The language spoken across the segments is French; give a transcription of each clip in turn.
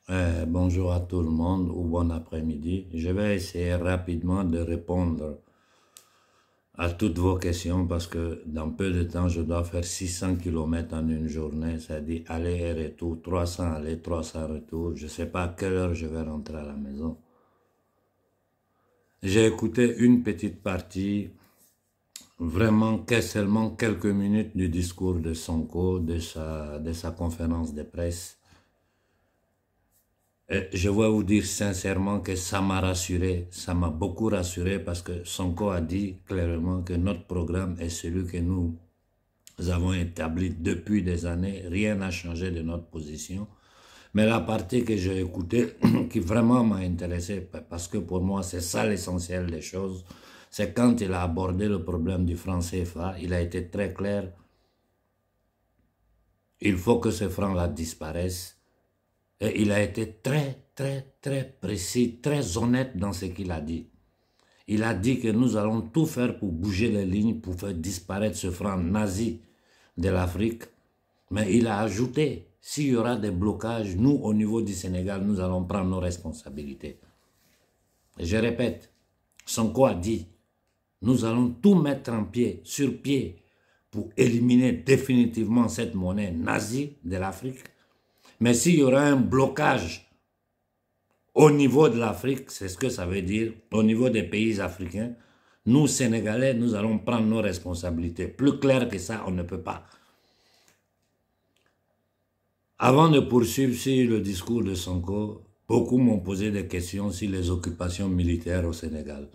Bonjour à tout le monde ou bon après-midi. Je vais essayer rapidement de répondre à toutes vos questions parce que dans peu de temps, je dois faire 600 kilomètres en une journée, c'est-à-dire aller et retour, 300 aller, 300 retour. Je ne sais pas à quelle heure je vais rentrer à la maison. J'ai écouté une petite partie, vraiment seulement quelques minutes du discours de Sonko, de sa conférence de presse. Je vais vous dire sincèrement que ça m'a rassuré, ça m'a beaucoup rassuré parce que Sonko a dit clairement que notre programme est celui que nous avons établi depuis des années. Rien n'a changé de notre position. Mais la partie que j'ai écoutée, qui vraiment m'a intéressé, parce que pour moi c'est ça l'essentiel des choses, c'est quand il a abordé le problème du franc CFA, il a été très clair. Il faut que ce franc-là disparaisse. Et il a été très, très, très précis, très honnête dans ce qu'il a dit. Il a dit que nous allons tout faire pour bouger les lignes, pour faire disparaître ce franc nazi de l'Afrique. Mais il a ajouté, s'il y aura des blocages, nous, au niveau du Sénégal, nous allons prendre nos responsabilités. Et je répète, Sonko a dit, nous allons tout mettre sur pied, pour éliminer définitivement cette monnaie nazie de l'Afrique. Mais s'il y aura un blocage au niveau de l'Afrique, c'est ce que ça veut dire, au niveau des pays africains, nous, Sénégalais, nous allons prendre nos responsabilités. Plus clair que ça, on ne peut pas. Avant de poursuivre sur le discours de Sonko, beaucoup m'ont posé des questions sur les occupations militaires au Sénégal.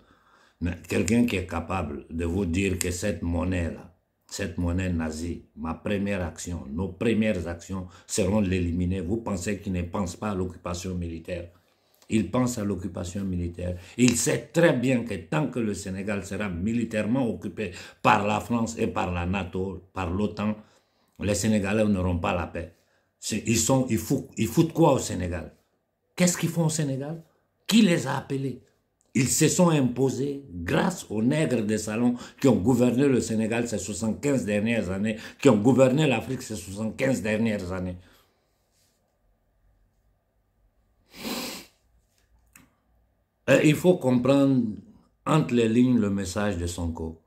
Mais quelqu'un qui est capable de vous dire que cette monnaie-là, cette monnaie nazie, ma première action, nos premières actions seront de l'éliminer. Vous pensez qu'il ne pense pas à l'occupation militaire? Il pense à l'occupation militaire. Il sait très bien que tant que le Sénégal sera militairement occupé par la France et par la NATO, par l'OTAN, les Sénégalais n'auront pas la paix. Ils foutent quoi au Sénégal? Qu'est-ce qu'ils font au Sénégal? Qui les a appelés? Ils se sont imposés grâce aux nègres des salons qui ont gouverné le Sénégal ces 75 dernières années, qui ont gouverné l'Afrique ces 75 dernières années. Et il faut comprendre entre les lignes le message de Sonko.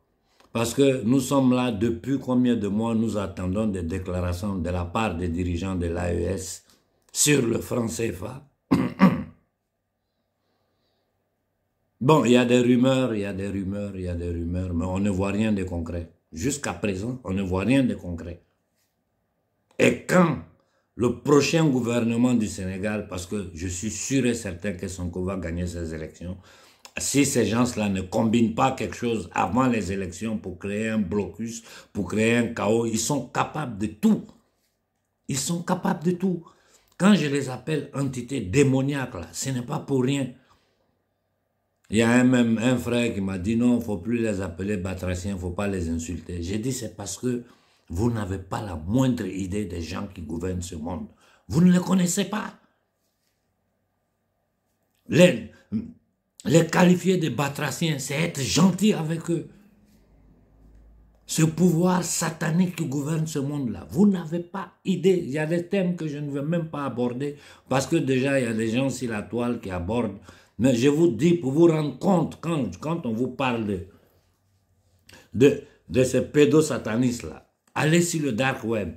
Parce que nous sommes là depuis combien de mois nous attendons des déclarations de la part des dirigeants de l'AES sur le franc CFA. Bon, il y a des rumeurs, il y a des rumeurs, il y a des rumeurs, mais on ne voit rien de concret. Jusqu'à présent, on ne voit rien de concret. Et quand le prochain gouvernement du Sénégal, parce que je suis sûr et certain que Sonko va gagner ces élections, si ces gens-là ne combinent pas quelque chose avant les élections pour créer un blocus, pour créer un chaos, ils sont capables de tout. Ils sont capables de tout. Quand je les appelle entités démoniaques, là, ce n'est pas pour rien. Il y a même un frère qui m'a dit non, il ne faut plus les appeler batraciens, il ne faut pas les insulter. J'ai dit c'est parce que vous n'avez pas la moindre idée des gens qui gouvernent ce monde. Vous ne les connaissez pas. Les qualifier de batraciens, c'est être gentil avec eux. Ce pouvoir satanique qui gouverne ce monde-là, vous n'avez pas idée. Il y a des thèmes que je ne veux même pas aborder parce que déjà, il y a des gens sur la toile qui abordent. Mais je vous dis, pour vous rendre compte, quand on vous parle de ces pédosatanistes-là, allez sur le dark web.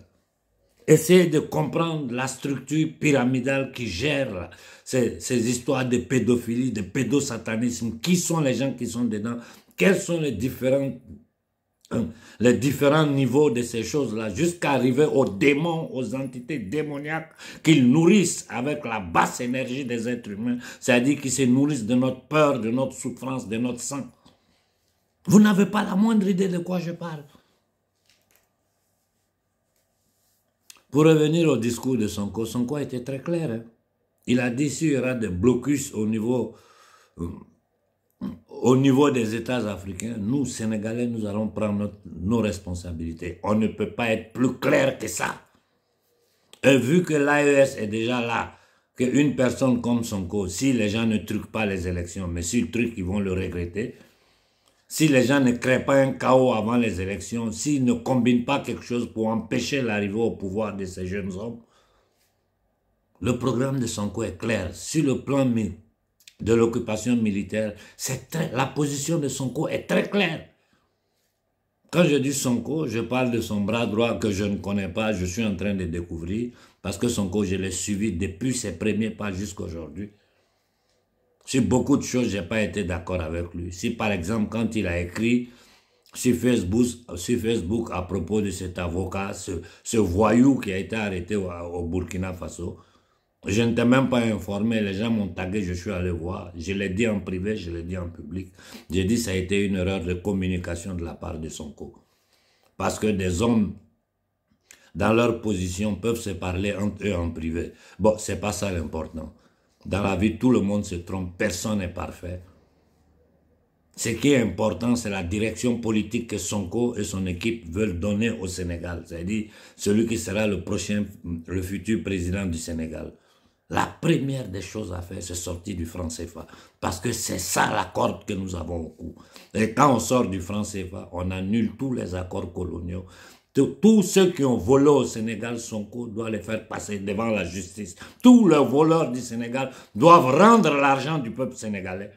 Essayez de comprendre la structure pyramidale qui gère ces histoires de pédophilie, de pédosatanisme. Qui sont les gens qui sont dedans? Quels sont les différents niveaux de ces choses-là, jusqu'à arriver aux démons, aux entités démoniaques qu'ils nourrissent avec la basse énergie des êtres humains, c'est-à-dire qu'ils se nourrissent de notre peur, de notre souffrance, de notre sang. Vous n'avez pas la moindre idée de quoi je parle. Pour revenir au discours de Sonko était très clair. Hein? Il a dit s'il y aura des blocus au niveau des États africains, nous, Sénégalais, nous allons prendre nos responsabilités. On ne peut pas être plus clair que ça. Et vu que l'AES est déjà là, qu'une personne comme Sonko, si les gens ne truquent pas les élections, mais s'ils truquent, ils vont le regretter. Si les gens ne créent pas un chaos avant les élections, s'ils ne combinent pas quelque chose pour empêcher l'arrivée au pouvoir de ces jeunes hommes, Le programme de Sonko est clair. Sur le plan de l'occupation militaire, la position de Sonko est très claire. Quand je dis Sonko, je parle de son bras droit que je ne connais pas, je suis en train de découvrir, parce que Sonko, je l'ai suivi depuis ses premiers pas jusqu'à aujourd'hui. Sur beaucoup de choses, je n'ai pas été d'accord avec lui. Si par exemple, quand il a écrit sur Facebook à propos de cet avocat, ce voyou qui a été arrêté au Burkina Faso, je ne t'ai même pas informé, les gens m'ont tagué, je suis allé voir. Je l'ai dit en privé, je l'ai dit en public. J'ai dit que ça a été une erreur de communication de la part de Sonko. Parce que des hommes, dans leur position, peuvent se parler entre eux en privé. Bon, c'est pas ça l'important. Dans la vie, tout le monde se trompe, personne n'est parfait. Ce qui est important, c'est la direction politique que Sonko et son équipe veulent donner au Sénégal. C'est-à-dire celui qui sera le futur président du Sénégal. La première des choses à faire, c'est sortir du franc CFA. Parce que c'est ça la corde que nous avons au cou. Et quand on sort du franc CFA, on annule tous les accords coloniaux. Tous ceux qui ont volé au Sénégal, Sonko doit les faire passer devant la justice. Tous les voleurs du Sénégal doivent rendre l'argent du peuple sénégalais.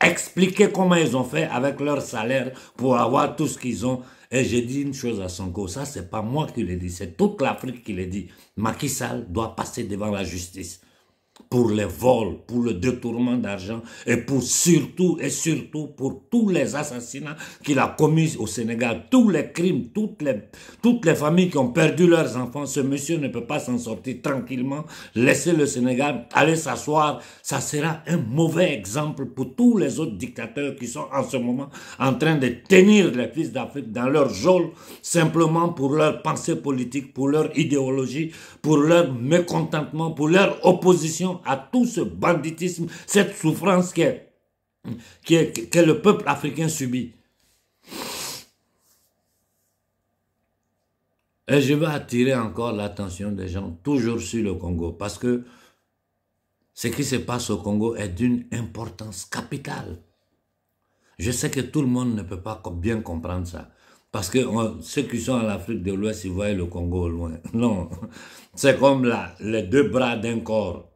Expliquer comment ils ont fait avec leur salaire pour avoir tout ce qu'ils ont. Et j'ai dit une chose à Sonko, ça c'est pas moi qui l'ai dit, c'est toute l'Afrique qui l'a dit. Macky Sall doit passer devant la justice pour les vols, pour le détournement d'argent et pour surtout pour tous les assassinats qu'il a commis au Sénégal, tous les crimes, toutes les familles qui ont perdu leurs enfants. Ce monsieur ne peut pas s'en sortir tranquillement, laisser le Sénégal aller s'asseoir. Ça sera un mauvais exemple pour tous les autres dictateurs qui sont en ce moment en train de tenir les fils d'Afrique dans leur geôle, simplement pour leur pensée politique, pour leur idéologie, pour leur mécontentement, pour leur opposition à tout ce banditisme, cette souffrance que le peuple africain subit. Et je veux attirer encore l'attention des gens, toujours sur le Congo, parce que ce qui se passe au Congo est d'une importance capitale. Je sais que tout le monde ne peut pas bien comprendre ça. Parce que ceux qui sont en Afrique de l'Ouest, ils voient le Congo au loin. Non, c'est comme les deux bras d'un corps.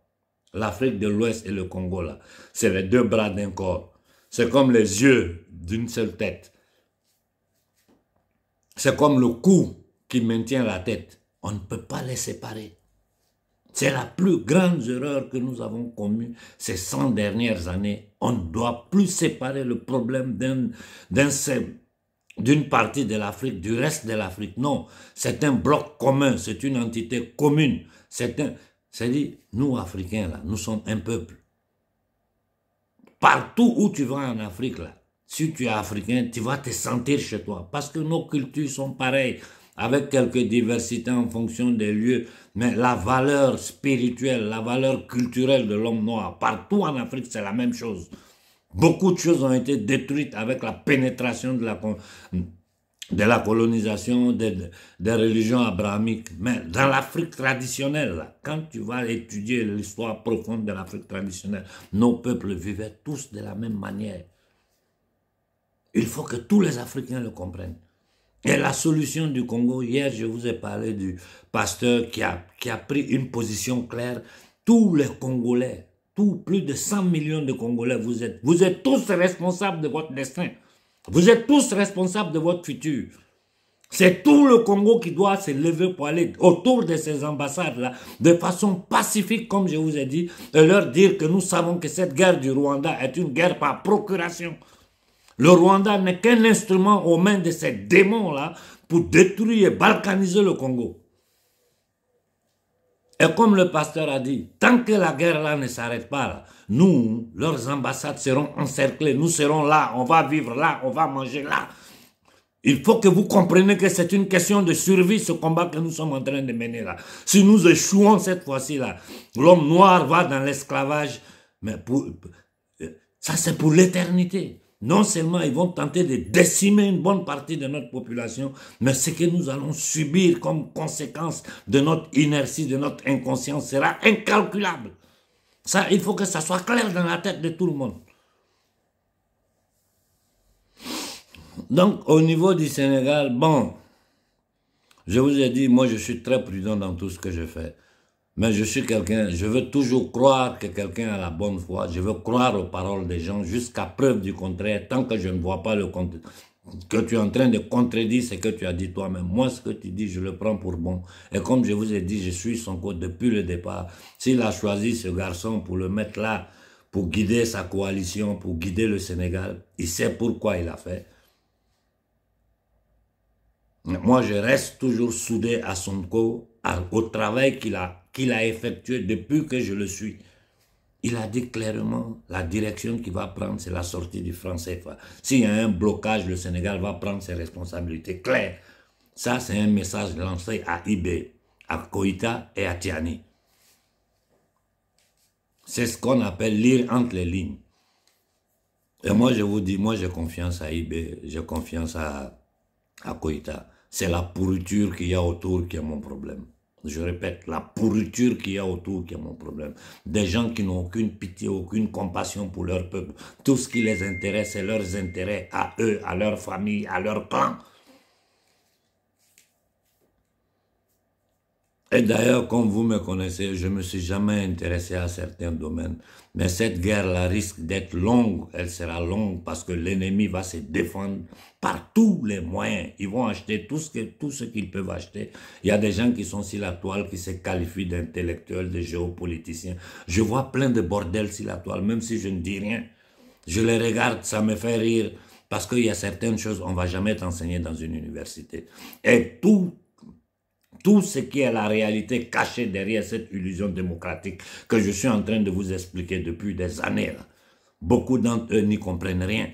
L'Afrique de l'Ouest et le Congo, là, c'est les deux bras d'un corps. C'est comme les yeux d'une seule tête. C'est comme le cou qui maintient la tête. On ne peut pas les séparer. C'est la plus grande erreur que nous avons commise ces 100 dernières années. On ne doit plus séparer le problème d'une partie de l'Afrique du reste de l'Afrique. Non, c'est un bloc commun, c'est une entité commune. C'est-à-dire, nous, Africains, là, nous sommes un peuple. Partout où tu vas en Afrique, là, si tu es Africain, tu vas te sentir chez toi. Parce que nos cultures sont pareilles, avec quelques diversités en fonction des lieux. Mais la valeur spirituelle, la valeur culturelle de l'homme noir, partout en Afrique, c'est la même chose. Beaucoup de choses ont été détruites avec la pénétration de la colonisation des religions abrahamiques. Mais dans l'Afrique traditionnelle, là, quand tu vas étudier l'histoire profonde de l'Afrique traditionnelle, nos peuples vivaient tous de la même manière. Il faut que tous les Africains le comprennent. Et la solution du Congo, hier je vous ai parlé du pasteur qui a pris une position claire. Tous les Congolais, plus de 100 millions de Congolais, vous êtes tous responsables de votre destin. Vous êtes tous responsables de votre futur. C'est tout le Congo qui doit se lever pour aller autour de ces ambassades-là, de façon pacifique, comme je vous ai dit, et leur dire que nous savons que cette guerre du Rwanda est une guerre par procuration. Le Rwanda n'est qu'un instrument aux mains de ces démons-là pour détruire et balkaniser le Congo. Et comme le pasteur a dit, tant que la guerre-là ne s'arrête pas, là, nous, leurs ambassades seront encerclées, nous serons là, on va vivre là, on va manger là. Il faut que vous compreniez que c'est une question de survie, ce combat que nous sommes en train de mener là. Si nous échouons cette fois-ci là, l'homme noir va dans l'esclavage, mais ça c'est pour l'éternité. Non seulement ils vont tenter de décimer une bonne partie de notre population, mais ce que nous allons subir comme conséquence de notre inertie, de notre inconscience sera incalculable. Ça, il faut que ça soit clair dans la tête de tout le monde. Donc, au niveau du Sénégal, bon, je vous ai dit, moi je suis très prudent dans tout ce que je fais. Mais je suis quelqu'un, je veux toujours croire que quelqu'un a la bonne foi. Je veux croire aux paroles des gens jusqu'à preuve du contraire. Tant que je ne vois pas le contraire, que tu es en train de contredire ce que tu as dit toi-même. Moi, ce que tu dis, je le prends pour bon. Et comme je vous ai dit, je suis Sonko depuis le départ. S'il a choisi ce garçon pour le mettre là, pour guider sa coalition, pour guider le Sénégal, il sait pourquoi il a fait. Moi, je reste toujours soudé à Sonko, au travail qu'il a effectué depuis que je le suis. Il a dit clairement, la direction qu'il va prendre, c'est la sortie du franc CFA. S'il y a un blocage, le Sénégal va prendre ses responsabilités claires. Ça, c'est un message lancé à Ibé, à Koïta et à Tiani. C'est ce qu'on appelle lire entre les lignes. Et moi, je vous dis, moi, j'ai confiance à Ibé, j'ai confiance à Koïta. C'est la pourriture qu'il y a autour qui est mon problème. Je répète, la pourriture qu'il y a autour qui est mon problème. Des gens qui n'ont aucune pitié, aucune compassion pour leur peuple. Tout ce qui les intéresse, c'est leurs intérêts à eux, à leur famille, à leur clan. Et d'ailleurs, comme vous me connaissez, je ne me suis jamais intéressé à certains domaines. Mais cette guerre-là risque d'être longue. Elle sera longue parce que l'ennemi va se défendre par tous les moyens. Ils vont acheter tout ce qu'ils peuvent acheter. Il y a des gens qui sont sur la toile, qui se qualifient d'intellectuels, de géopoliticiens. Je vois plein de bordel sur la toile, même si je ne dis rien. Je les regarde, ça me fait rire. Parce qu'il y a certaines choses, on ne va jamais t'enseigner dans une université. Et tout ce qui est la réalité cachée derrière cette illusion démocratique que je suis en train de vous expliquer depuis des années. Là. Beaucoup d'entre eux n'y comprennent rien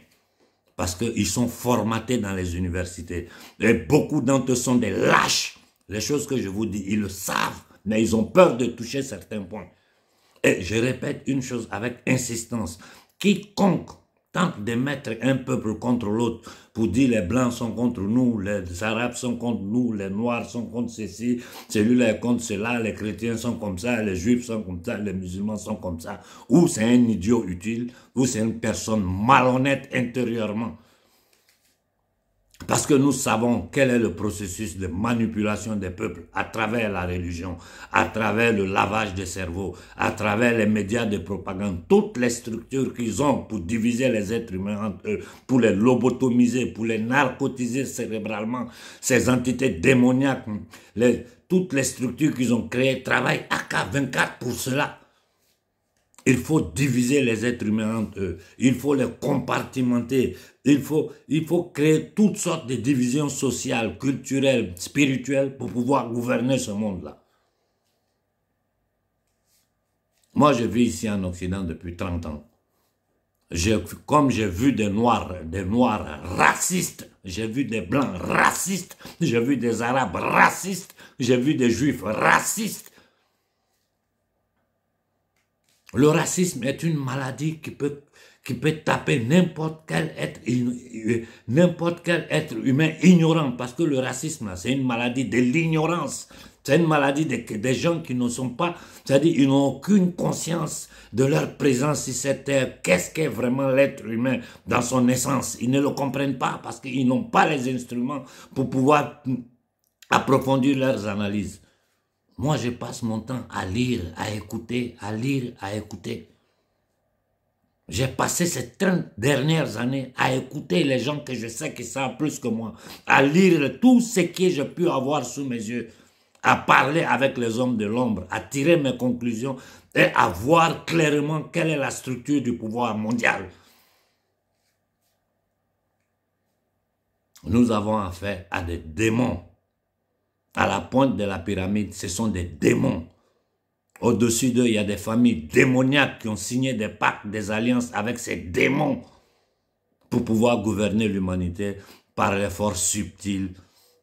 parce qu'ils sont formatés dans les universités. Et beaucoup d'entre eux sont des lâches. Les choses que je vous dis, ils le savent, mais ils ont peur de toucher certains points. Et je répète une chose avec insistance. Quiconque tente de mettre un peuple contre l'autre pour dire les blancs sont contre nous, les arabes sont contre nous, les noirs sont contre ceci, celui-là est contre cela, les chrétiens sont comme ça, les juifs sont comme ça, les musulmans sont comme ça, ou c'est un idiot utile, ou c'est une personne malhonnête intérieurement. Parce que nous savons quel est le processus de manipulation des peuples à travers la religion, à travers le lavage des cerveaux, à travers les médias de propagande, toutes les structures qu'ils ont pour diviser les êtres humains entre eux, pour les lobotomiser, pour les narcotiser cérébralement, ces entités démoniaques, toutes les structures qu'ils ont créées travaillent AK-24 pour cela. Il faut diviser les êtres humains entre eux. Il faut les compartimenter. Il faut créer toutes sortes de divisions sociales, culturelles, spirituelles pour pouvoir gouverner ce monde-là. Moi, je vis ici en Occident depuis 30 ans. Comme j'ai vu des noirs racistes, j'ai vu des blancs racistes, j'ai vu des arabes racistes, j'ai vu des juifs racistes. Le racisme est une maladie qui peut taper n'importe quel être humain ignorant, parce que le racisme, c'est une maladie de l'ignorance. C'est une maladie des gens qui ne sont pas, c'est-à-dire ils n'ont aucune conscience de leur présence sur cette terre. Qu'est-ce qu'est vraiment l'être humain dans son essence? Ils ne le comprennent pas parce qu'ils n'ont pas les instruments pour pouvoir approfondir leurs analyses. Moi, je passe mon temps à lire, à écouter, à lire, à écouter. J'ai passé ces 30 dernières années à écouter les gens que je sais qui savent plus que moi, à lire tout ce que j'ai pu avoir sous mes yeux, à parler avec les hommes de l'ombre, à tirer mes conclusions et à voir clairement quelle est la structure du pouvoir mondial. Nous avons affaire à des démons. À la pointe de la pyramide, ce sont des démons. Au-dessus d'eux, il y a des familles démoniaques qui ont signé des pactes, des alliances avec ces démons pour pouvoir gouverner l'humanité par les forces subtiles.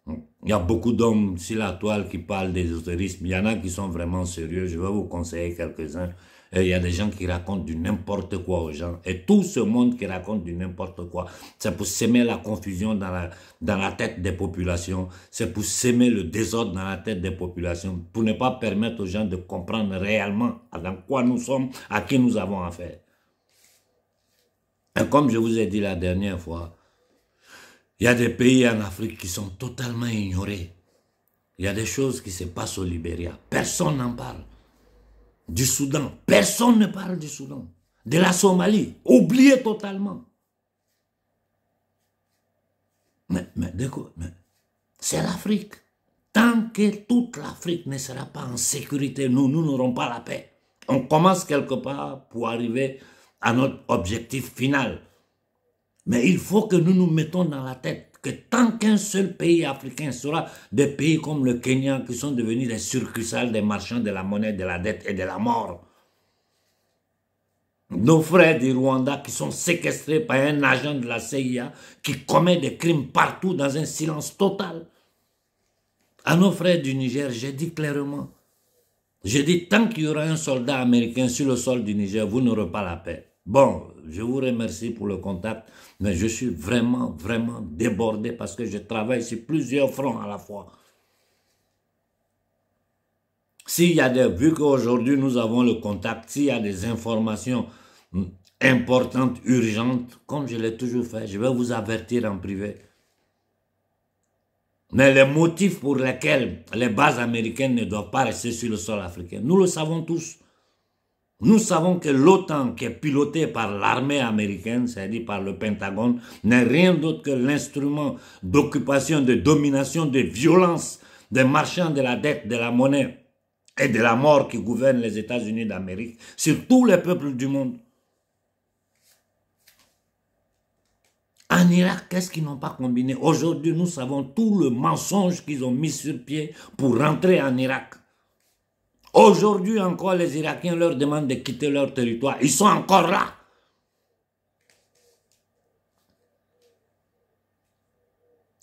Il y a beaucoup d'hommes sur la toile qui parlent d'ésotérisme. Il y en a qui sont vraiment sérieux. Je vais vous conseiller quelques-uns. Et il y a des gens qui racontent du n'importe quoi aux gens. Et tout ce monde qui raconte du n'importe quoi, c'est pour s'aimer la confusion dans la tête des populations. C'est pour s'aimer le désordre dans la tête des populations. Pour ne pas permettre aux gens de comprendre réellement dans quoi nous sommes, à qui nous avons affaire. Et comme je vous ai dit la dernière fois, il y a des pays en Afrique qui sont totalement ignorés. Il y a des choses qui se passent au Libéria. Personne n'en parle. Du Soudan, personne ne parle du Soudan. De la Somalie, oublié totalement. Mais c'est l'Afrique. Tant que toute l'Afrique ne sera pas en sécurité, nous n'aurons pas la paix. On commence quelque part pour arriver à notre objectif final. Mais il faut que nous nous mettons dans la tête que tant qu'un seul pays africain sera des pays comme le Kenya qui sont devenus des succursales des marchands de la monnaie, de la dette et de la mort. Nos frères du Rwanda qui sont séquestrés par un agent de la CIA qui commet des crimes partout dans un silence total. À nos frères du Niger, j'ai dit clairement, j'ai dit tant qu'il y aura un soldat américain sur le sol du Niger, vous n'aurez pas la paix. Bon, je vous remercie pour le contact, mais je suis vraiment débordé parce que je travaille sur plusieurs fronts à la fois. S'il y a vu qu'aujourd'hui nous avons le contact, s'il y a des informations importantes, urgentes, comme je l'ai toujours fait, je vais vous avertir en privé. Mais les motifs pour lesquels les bases américaines ne doivent pas rester sur le sol africain, nous le savons tous. Nous savons que l'OTAN, qui est pilotée par l'armée américaine, c'est-à-dire par le Pentagone, n'est rien d'autre que l'instrument d'occupation, de domination, de violence des marchands de la dette, de la monnaie et de la mort qui gouvernent les États-Unis d'Amérique sur tous les peuples du monde. En Irak, qu'est-ce qu'ils n'ont pas combiné? Aujourd'hui, nous savons tout le mensonge qu'ils ont mis sur pied pour rentrer en Irak. Aujourd'hui encore, les Irakiens leur demandent de quitter leur territoire. Ils sont encore là.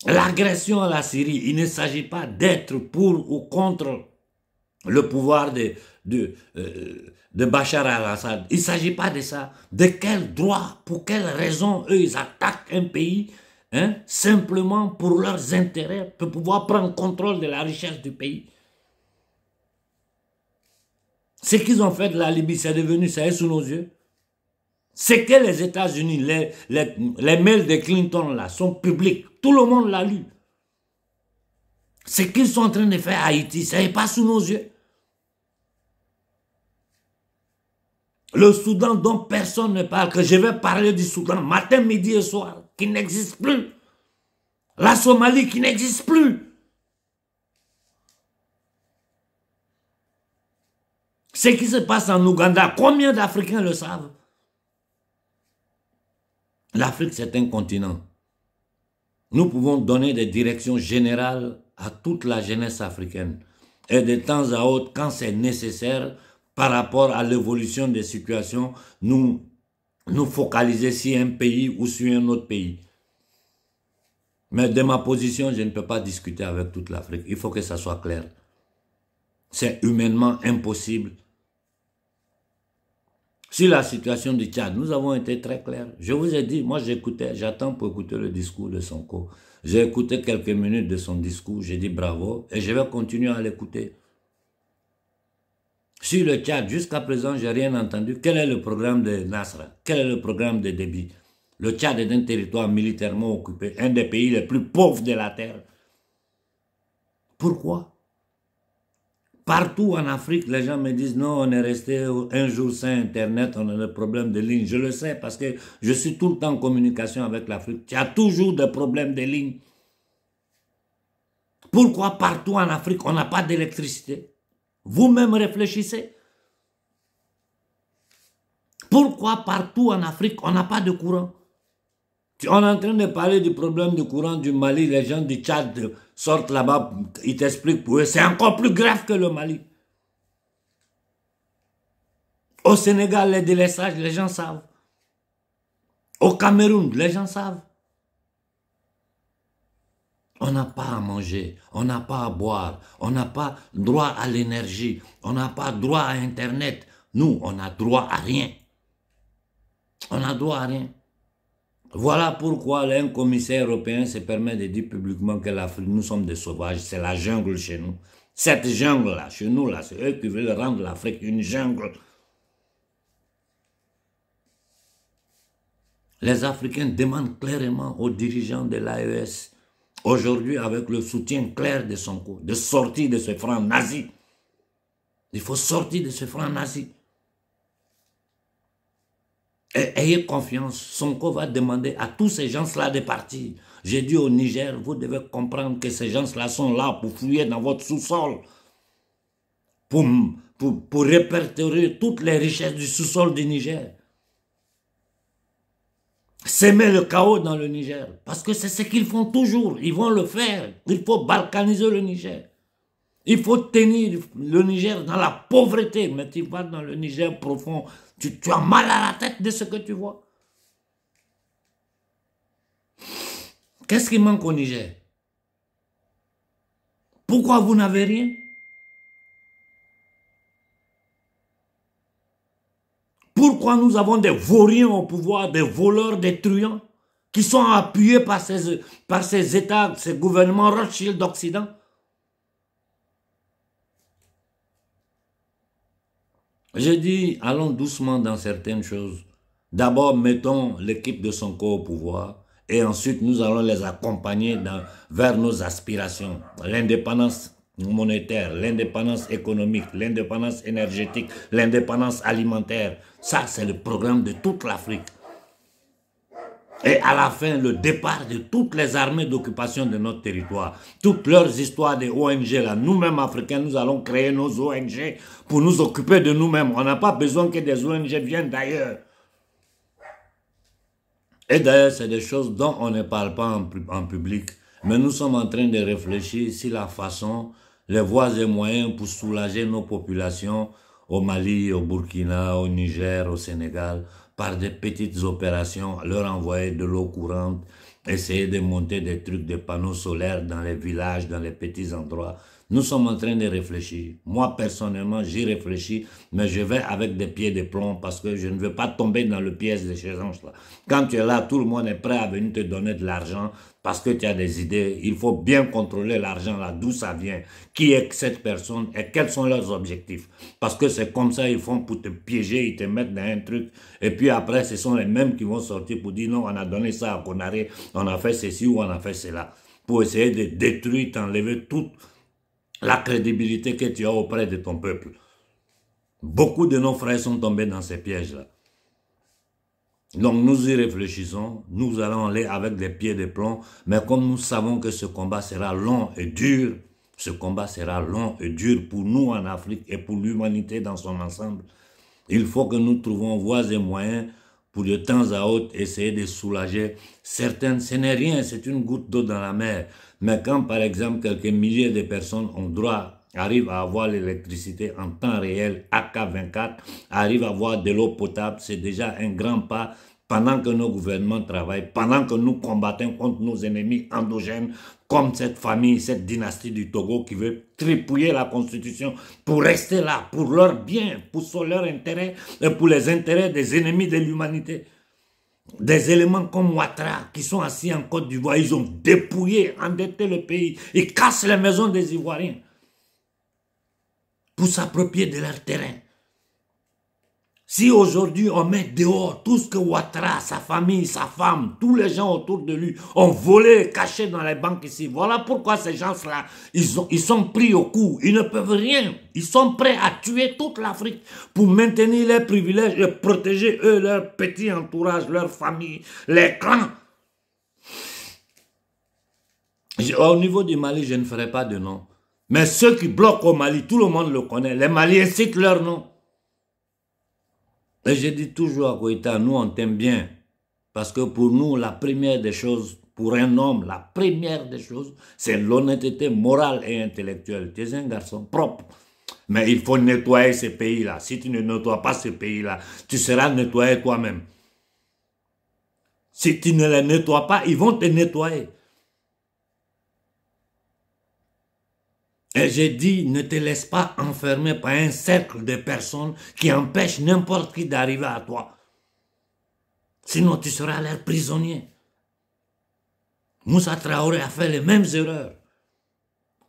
L'agression à la Syrie, il ne s'agit pas d'être pour ou contre le pouvoir de Bachar al-Assad. Il ne s'agit pas de ça. De quel droit, pour quelle raison, eux, ils attaquent un pays simplement pour leurs intérêts, pour pouvoir prendre contrôle de la richesse du pays. Ce qu'ils ont fait de la Libye, c'est devenu, ça est sous nos yeux. C'est que les États-Unis, les mails de Clinton là, sont publics. Tout le monde l'a lu. Ce qu'ils sont en train de faire à Haïti, ça n'est pas sous nos yeux. Le Soudan dont personne ne parle, que je vais parler du Soudan matin, midi et soir, qui n'existe plus. La Somalie qui n'existe plus. Ce qui se passe en Ouganda, combien d'Africains le savent? L'Afrique, c'est un continent. Nous pouvons donner des directions générales à toute la jeunesse africaine. Et de temps à autre, quand c'est nécessaire, par rapport à l'évolution des situations, nous focaliser sur un pays ou sur un autre pays. Mais de ma position, je ne peux pas discuter avec toute l'Afrique. Il faut que ça soit clair. C'est humainement impossible. Sur la situation du Tchad, nous avons été très clairs. Je vous ai dit, moi j'écoutais, j'attends pour écouter le discours de Sonko. J'ai écouté quelques minutes de son discours, j'ai dit bravo, et je vais continuer à l'écouter. Sur le Tchad, jusqu'à présent, je n'ai rien entendu. Quel est le programme de Nasra? Quel est le programme de Déby? Le Tchad est un territoire militairement occupé, un des pays les plus pauvres de la terre. Pourquoi? Partout en Afrique, les gens me disent non, on est resté un jour sans Internet, on a des problèmes de ligne. Je le sais parce que je suis tout le temps en communication avec l'Afrique. Il y a toujours des problèmes de ligne. Pourquoi partout en Afrique, on n'a pas d'électricité? Vous-même réfléchissez. Pourquoi partout en Afrique, on n'a pas de courant? On est en train de parler du problème du courant du Mali, les gens du Tchad sortent là-bas, ils t'expliquent pour eux, c'est encore plus grave que le Mali. Au Sénégal, les délaissages, les gens savent. Au Cameroun, les gens savent. On n'a pas à manger, on n'a pas à boire, on n'a pas droit à l'énergie, on n'a pas droit à Internet. Nous, on n'a droit à rien. On n'a droit à rien. Voilà pourquoi un commissaire européen se permet de dire publiquement que l'Afrique, nous sommes des sauvages, c'est la jungle chez nous. Cette jungle-là, chez nous, là, c'est eux qui veulent rendre l'Afrique une jungle. Les Africains demandent clairement aux dirigeants de l'AES, aujourd'hui avec le soutien clair de Sonko, de sortir de ce franc nazi, Il faut sortir de ce franc nazi. Et ayez confiance, Sonko va demander à tous ces gens-là de partir. J'ai dit au Niger, vous devez comprendre que ces gens-là sont là pour fouiller dans votre sous-sol, pour répertorier toutes les richesses du sous-sol du Niger. S'aimer le chaos dans le Niger, parce que c'est ce qu'ils font toujours, ils vont le faire. Il faut balkaniser le Niger. Il faut tenir le Niger dans la pauvreté, mais tu vas dans le Niger profond, tu as mal à la tête de ce que tu vois. Qu'est-ce qui manque au Niger? Pourquoi vous n'avez rien? Pourquoi nous avons des vauriens au pouvoir, des voleurs, des truands, qui sont appuyés par ces États, ces gouvernements Rothschild d'Occident? J'ai dit, allons doucement dans certaines choses. D'abord, mettons l'équipe de Sonko au pouvoir et ensuite nous allons les accompagner vers nos aspirations. L'indépendance monétaire, l'indépendance économique, l'indépendance énergétique, l'indépendance alimentaire. Ça, c'est le programme de toute l'Afrique. Et à la fin, le départ de toutes les armées d'occupation de notre territoire, toutes leurs histoires des ONG, là, nous-mêmes Africains, nous allons créer nos ONG pour nous occuper de nous-mêmes. On n'a pas besoin que des ONG viennent d'ailleurs. Et d'ailleurs, c'est des choses dont on ne parle pas en public. Mais nous sommes en train de réfléchir sur la façon, les voies et moyens pour soulager nos populations au Mali, au Burkina, au Niger, au Sénégal, par des petites opérations, leur envoyer de l'eau courante, essayer de monter des trucs, des panneaux solaires dans les villages, dans les petits endroits. Nous sommes en train de réfléchir. Moi, personnellement, j'y réfléchis, mais je vais avec des pieds de plomb parce que je ne veux pas tomber dans le piège de ces gens-là. Quand tu es là, tout le monde est prêt à venir te donner de l'argent parce que tu as des idées. Il faut bien contrôler l'argent là, d'où ça vient, qui est cette personne et quels sont leurs objectifs. Parce que c'est comme ça ils font pour te piéger, ils te mettent dans un truc. Et puis après, ce sont les mêmes qui vont sortir pour dire non, on a donné ça à Konaré, on a fait ceci ou on a fait cela. Pour essayer de détruire, t'enlever toute la crédibilité que tu as auprès de ton peuple. Beaucoup de nos frères sont tombés dans ces pièges-là. Donc nous y réfléchissons, nous allons aller avec des pieds de plomb, mais comme nous savons que ce combat sera long et dur, ce combat sera long et dur pour nous en Afrique et pour l'humanité dans son ensemble, il faut que nous trouvons voies et moyens pour de temps à autre essayer de soulager certaines. Ce n'est rien, c'est une goutte d'eau dans la mer. Mais quand par exemple quelques milliers de personnes arrivent à avoir l'électricité en temps réel, AK24, arrivent à avoir de l'eau potable, c'est déjà un grand pas pendant que nos gouvernements travaillent, pendant que nous combattons contre nos ennemis endogènes, comme cette famille, cette dynastie du Togo qui veut tripouiller la constitution pour rester là, pour leur bien, pour leur intérêt et pour les intérêts des ennemis de l'humanité. Des éléments comme Ouattara qui sont assis en Côte d'Ivoire, ils ont dépouillé, endetté le pays, ils cassent les maisons des Ivoiriens pour s'approprier de leur terrain. Si aujourd'hui on met dehors tout ce que Ouattara, sa famille, sa femme, tous les gens autour de lui ont volé, caché dans les banques ici, voilà pourquoi ces gens-là, ils sont pris au cou, ils ne peuvent rien. Ils sont prêts à tuer toute l'Afrique pour maintenir leurs privilèges et protéger eux, leur petit entourage, leur famille, les clans. Au niveau du Mali, je ne ferai pas de nom. Mais ceux qui bloquent au Mali, tout le monde le connaît. Les Maliens citent leur nom. Et je dis toujours à Koïta, nous on t'aime bien. Parce que pour nous, la première des choses, pour un homme, la première des choses, c'est l'honnêteté morale et intellectuelle. Tu es un garçon propre. Mais il faut nettoyer ce pays-là. Si tu ne nettoies pas ce pays-là, tu seras nettoyé toi-même. Si tu ne les nettoies pas, ils vont te nettoyer. Et j'ai dit, ne te laisse pas enfermer par un cercle de personnes qui empêchent n'importe qui d'arriver à toi. Sinon, tu seras leur prisonnier. Moussa Traoré a fait les mêmes erreurs.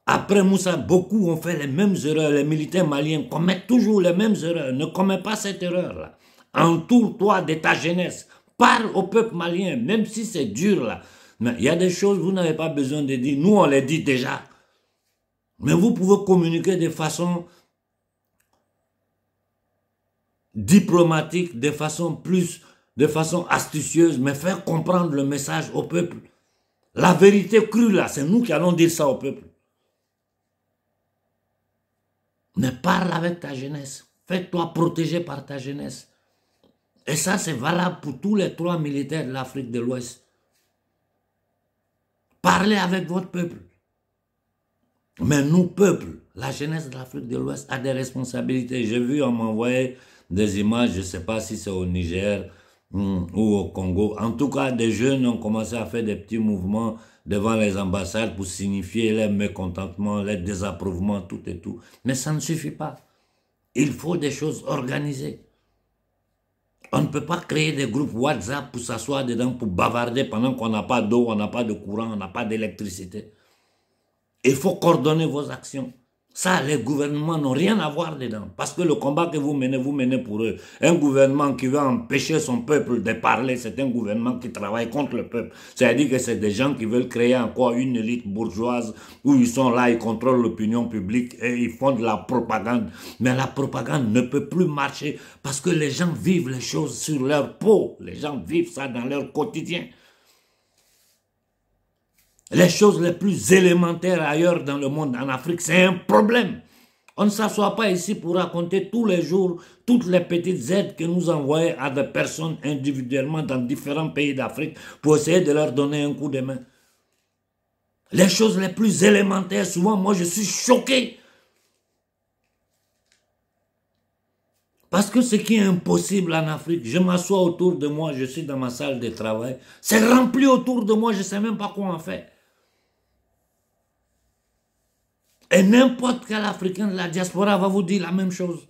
Après Moussa, beaucoup ont fait les mêmes erreurs. Les militaires maliens commettent toujours les mêmes erreurs. Ne commets pas cette erreur-là. Entoure-toi de ta jeunesse. Parle au peuple malien, même si c'est dur là. Mais il y a des choses que vous n'avez pas besoin de dire. Nous, on les dit déjà. Mais vous pouvez communiquer de façon diplomatique, de façon astucieuse, mais faire comprendre le message au peuple. La vérité crue là, c'est nous qui allons dire ça au peuple. Mais parle avec ta jeunesse. Fais-toi protéger par ta jeunesse. Et ça, c'est valable pour tous les 3 militaires de l'Afrique de l'Ouest. Parlez avec votre peuple. Mais nous, peuple, la jeunesse de l'Afrique de l'Ouest a des responsabilités. J'ai vu, on m'envoyait des images, je ne sais pas si c'est au Niger ou au Congo. En tout cas, des jeunes ont commencé à faire des petits mouvements devant les ambassades pour signifier leur mécontentement, leur désapprouvement, tout et tout. Mais ça ne suffit pas. Il faut des choses organisées. On ne peut pas créer des groupes WhatsApp pour s'asseoir dedans, pour bavarder pendant qu'on n'a pas d'eau, on n'a pas de courant, on n'a pas d'électricité. Il faut coordonner vos actions. Ça, les gouvernements n'ont rien à voir dedans. Parce que le combat que vous menez pour eux. Un gouvernement qui veut empêcher son peuple de parler, c'est un gouvernement qui travaille contre le peuple. C'est-à-dire que c'est des gens qui veulent créer encore une élite bourgeoise où ils sont là, ils contrôlent l'opinion publique et ils font de la propagande. Mais la propagande ne peut plus marcher parce que les gens vivent les choses sur leur peau. Les gens vivent ça dans leur quotidien. Les choses les plus élémentaires ailleurs dans le monde, en Afrique, c'est un problème. On ne s'assoit pas ici pour raconter tous les jours toutes les petites aides que nous envoyons à des personnes individuellement dans différents pays d'Afrique pour essayer de leur donner un coup de main. Les choses les plus élémentaires, souvent, moi, je suis choqué. Parce que ce qui est impossible en Afrique, je m'assois autour de moi, je suis dans ma salle de travail, c'est rempli autour de moi, je ne sais même pas quoi en faire. Et n'importe quel Africain de la diaspora va vous dire la même chose.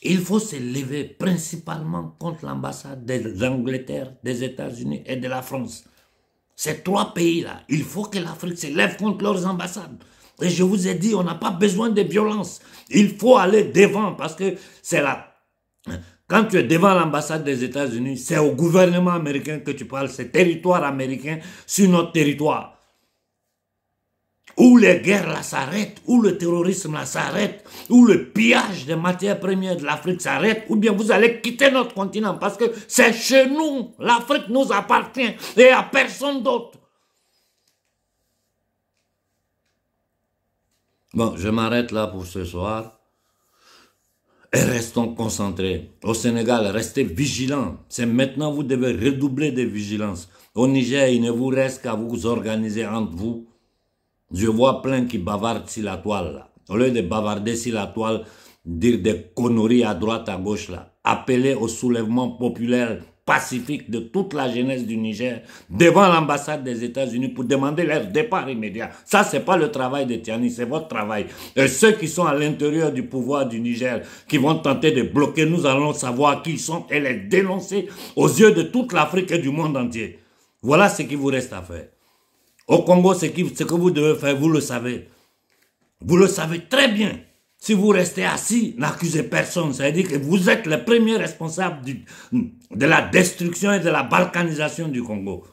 Il faut se lever principalement contre l'ambassade de l'Angleterre, des États-Unis et de la France. Ces 3 pays-là, il faut que l'Afrique se lève contre leurs ambassades. Et je vous ai dit, on n'a pas besoin de violence. Il faut aller devant parce que c'est là. Quand tu es devant l'ambassade des États-Unis, c'est au gouvernement américain que tu parles, c'est territoire américain sur notre territoire. Où les guerres là s'arrêtent, où le terrorisme là s'arrête, où le pillage des matières premières de l'Afrique s'arrête, ou bien vous allez quitter notre continent parce que c'est chez nous, l'Afrique nous appartient et à personne d'autre. Bon, je m'arrête là pour ce soir et restons concentrés. Au Sénégal, restez vigilants. C'est maintenant vous devez redoubler de vigilance. Au Niger, il ne vous reste qu'à vous organiser entre vous. Je vois plein qui bavardent sur la toile là. Au lieu de bavarder sur la toile, dire des conneries à droite, à gauche là. Appelez au soulèvement populaire pacifique de toute la jeunesse du Niger devant l'ambassade des États-Unis pour demander leur départ immédiat. Ça, c'est pas le travail de Tiani, c'est votre travail. Et ceux qui sont à l'intérieur du pouvoir du Niger, qui vont tenter de bloquer, nous allons savoir qui ils sont et les dénoncer aux yeux de toute l'Afrique et du monde entier. Voilà ce qu'il vous reste à faire. Au Congo, ce que vous devez faire, vous le savez. Vous le savez très bien. Si vous restez assis, n'accusez personne. C'est-à-dire que vous êtes les premiers responsables de la destruction et de la balkanisation du Congo.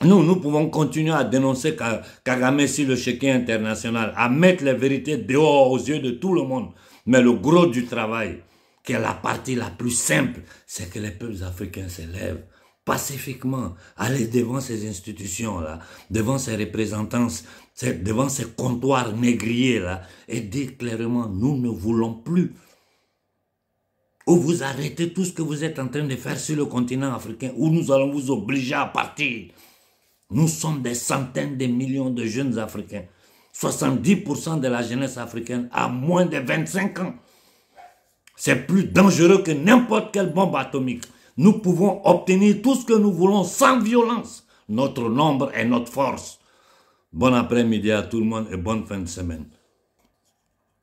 Nous pouvons continuer à dénoncer Kagame sur le chéquier international, à mettre les vérités dehors aux yeux de tout le monde. Mais le gros du travail, qui est la partie la plus simple, c'est que les peuples africains se lèvent pacifiquement, aller devant ces institutions-là, devant ces représentants, devant ces comptoirs négriers-là, et dire clairement, nous ne voulons plus. Ou vous arrêtez tout ce que vous êtes en train de faire sur le continent africain, ou nous allons vous obliger à partir. Nous sommes des centaines de millions de jeunes Africains. 70% de la jeunesse africaine a moins de 25 ans. C'est plus dangereux que n'importe quelle bombe atomique. Nous pouvons obtenir tout ce que nous voulons sans violence. Notre nombre est notre force. Bon après-midi à tout le monde et bonne fin de semaine.